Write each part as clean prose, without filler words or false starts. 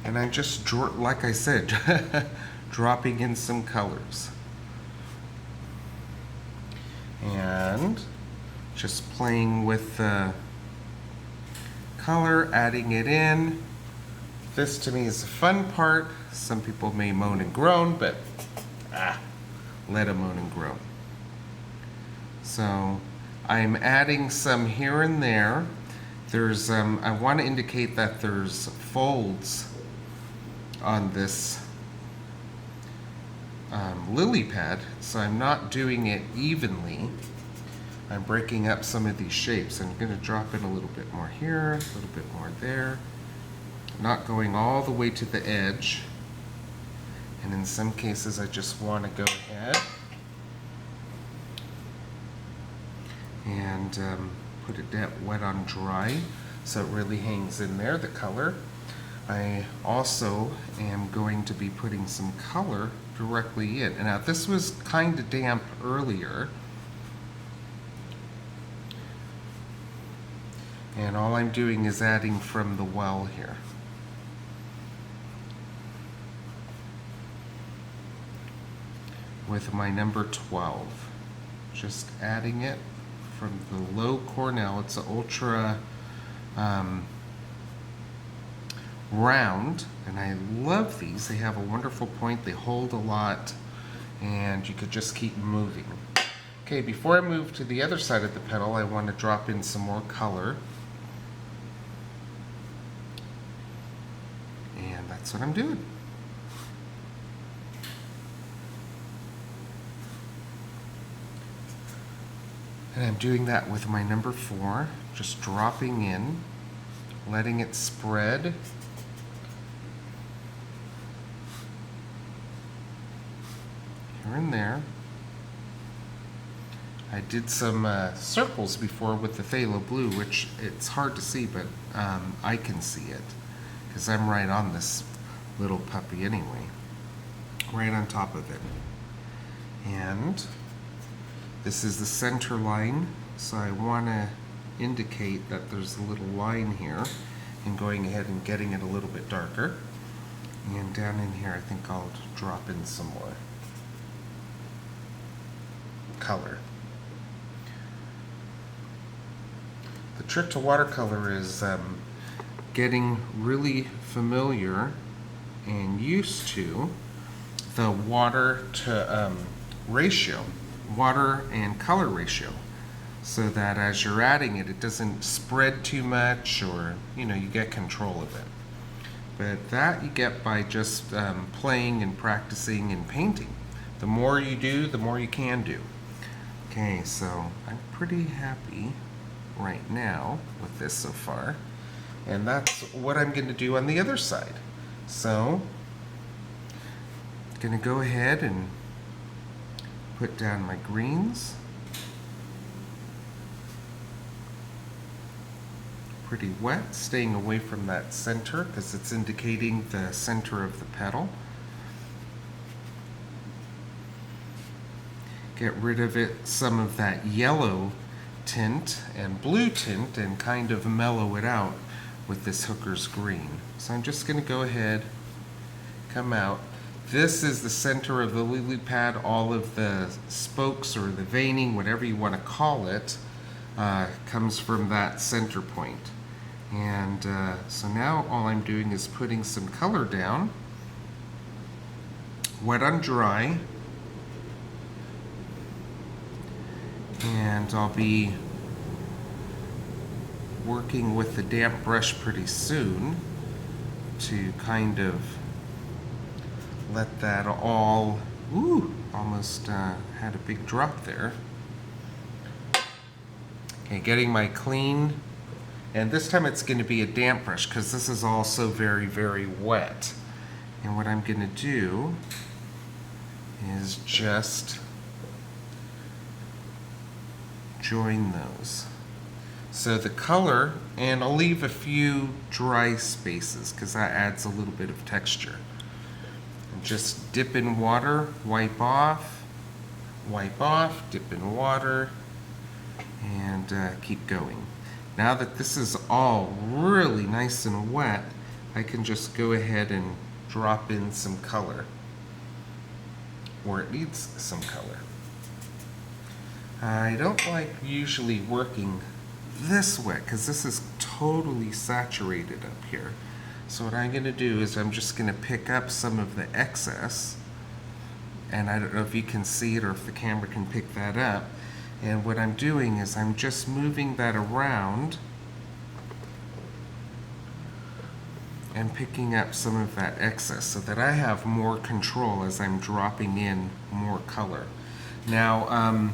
And I'm just, like I said, dropping in some colors. And just playing with the color, adding it in. This to me is the fun part. Some people may moan and groan, but let them moan and groan. So I'm adding some here and there. There's, I want to indicate that there's folds on this lily pad, so I'm not doing it evenly. I'm breaking up some of these shapes. I'm going to drop in a little bit more here, a little bit more there. Not going all the way to the edge. And in some cases, I just want to go ahead and put it down wet on dry so it really hangs in there, the color. I also am going to be putting some color directly in. And now this was kind of damp earlier. And all I'm doing is adding from the well here. With my number 12. Just adding it from the low Cornell. It's an ultra round, and I love these. They have a wonderful point. They hold a lot, and you could just keep moving. Okay, before I move to the other side of the petal, I want to drop in some more color. And that's what I'm doing. And I'm doing that with my number 4, just dropping in, letting it spread. Here and there. I did some circles before with the phthalo blue, which it's hard to see, but I can see it because I'm right on this little puppy anyway, right on top of it. And this is the center line, so I want to indicate that there's a little line here, and going ahead and getting it a little bit darker. And down in here, I think I'll drop in some more color. The trick to watercolor is getting really familiar and used to the water to ratio, water and color ratio, so that as you're adding it, it doesn't spread too much, or you get control of it. But that you get by just playing and practicing and painting. The more you do, the more you can do. Okay, so I'm pretty happy right now with this so far, and that's what I'm going to do on the other side. So I'm going to go ahead and put down my greens. Pretty wet, staying away from that center because it's indicating the center of the petal. Get rid of it, some of that yellow tint and blue tint, and kind of mellow it out with this Hooker's green. So I'm just going to go ahead, come out. This is the center of the lily pad. All of the spokes or the veining, whatever you want to call it, comes from that center point. And so now all I'm doing is putting some color down, wet on dry, and I'll be working with the damp brush pretty soon to kind of let that all, almost had a big drop there. Okay, getting my clean, and this time it's going to be a damp brush because this is also very, very wet. And what I'm going to do is just join those. So the color, and I'll leave a few dry spaces because that adds a little bit of texture. And just dip in water, wipe off, dip in water, and keep going. Now that this is all really nice and wet, I can just go ahead and drop in some color where it needs some color. I don't like usually working this wet because this is totally saturated up here. So what I'm going to do is I'm just going to pick up some of the excess, and I don't know if you can see it or if the camera can pick that up. And what I'm doing is I'm just moving that around and picking up some of that excess so that I have more control as I'm dropping in more color. Now,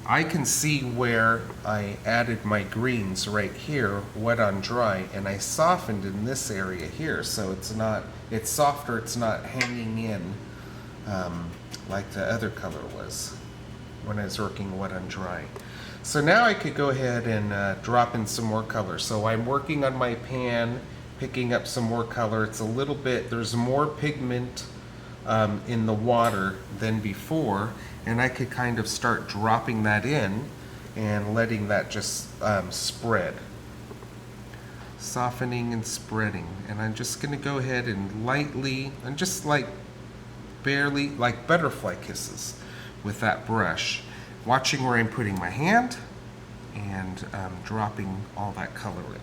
I can see where I added my greens right here, wet on dry, and I softened in this area here, so it's softer, it's not hanging in like the other color was when I was working wet on dry. So now I could go ahead and drop in some more color. So I'm working on my pan, picking up some more color. It's a little bit, there's more pigment in the water than before, and I could kind of start dropping that in and letting that just spread. Softening and spreading. And I'm just gonna go ahead and lightly, and just like barely, like butterfly kisses with that brush, watching where I'm putting my hand and dropping all that color in.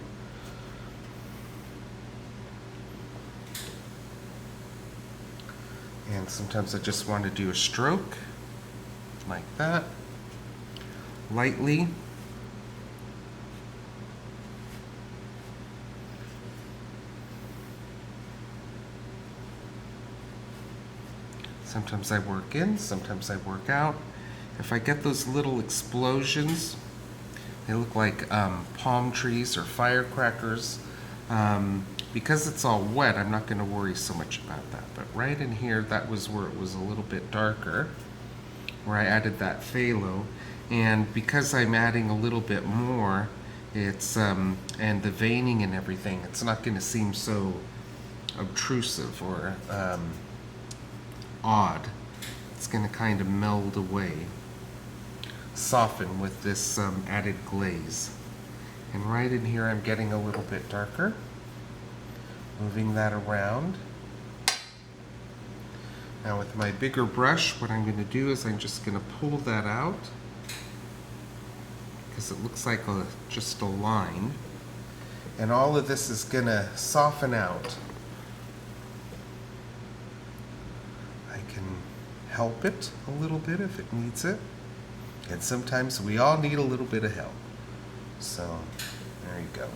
And sometimes I just want to do a stroke like that, lightly. Sometimes I work in, sometimes I work out. If I get those little explosions, they look like palm trees or firecrackers. Because it's all wet, I'm not going to worry so much about that. But right in here, that was where it was a little bit darker, where I added that phthalo. And because I'm adding a little bit more, it's and the veining and everything, it's not going to seem so obtrusive or odd. It's going to kind of meld away, soften with this added glaze. And right in here, I'm getting a little bit darker. Moving that around. Now with my bigger brush, what I'm going to do is I'm just going to pull that out because it looks like just a line. And all of this is going to soften out. I can help it a little bit if it needs it. And sometimes we all need a little bit of help. So there you go.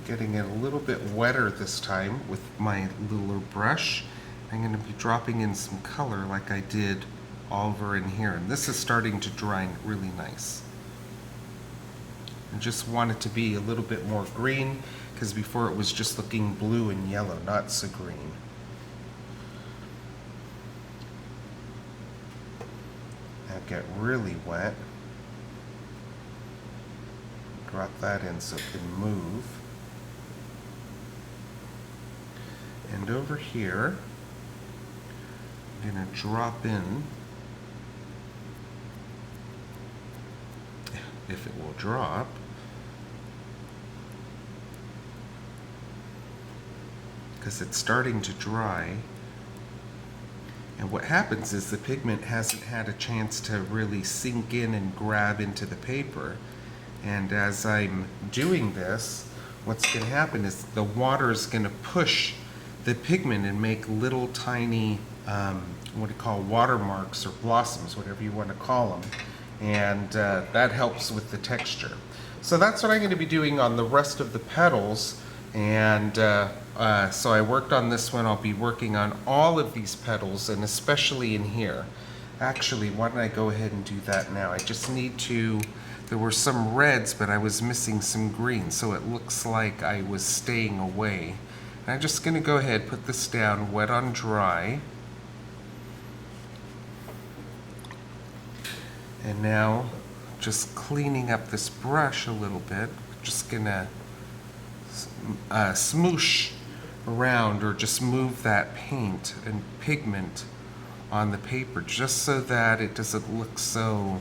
Getting it a little bit wetter this time with my littler brush. I'm going to be dropping in some color like I did over in here. And this is starting to dry really nice. I just want it to be a little bit more green because before it was just looking blue and yellow, not so green. Now get really wet. Drop that in so it can move. And over here, I'm going to drop in, if it will drop, because it's starting to dry. And what happens is the pigment hasn't had a chance to really sink in and grab into the paper. And as I'm doing this, what's going to happen is the water is going to push the pigment and make little tiny, what do you call, watermarks or blossoms, whatever you want to call them. And that helps with the texture. So that's what I'm going to be doing on the rest of the petals. And so I worked on this one. I'll be working on all of these petals, and especially in here. Actually, why don't I go ahead and do that now? I just need to, there were some reds, but I was missing some greens, so it looks like I was staying away. And I'm just going to go ahead, put this down, wet on dry. And now, just cleaning up this brush a little bit, just going to smoosh around or just move that paint and pigment on the paper just so that it doesn't look so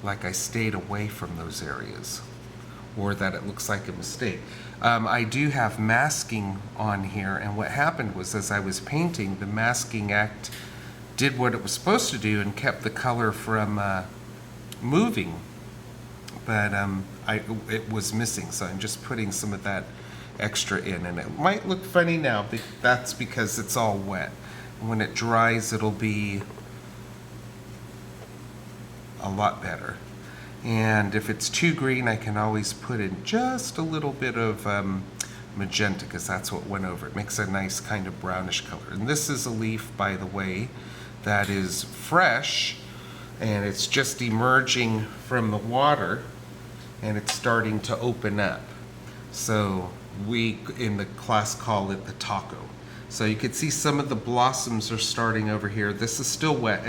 like I stayed away from those areas, or that it looks like a mistake. I do have masking on here, and what happened was, as I was painting, the masking act did what it was supposed to do and kept the color from moving, but it was missing, so I'm just putting some of that extra in, and it might look funny now, but that's because it's all wet. When it dries, it'll be a lot better. And if it's too green, I can always put in just a little bit of magenta, because that's what went over. It makes a nice kind of brownish color. And this is a leaf, by the way, that is fresh, and it's just emerging from the water, and it's starting to open up. So we in the class call it the taco. So you can see some of the blossoms are starting over here. This is still wet.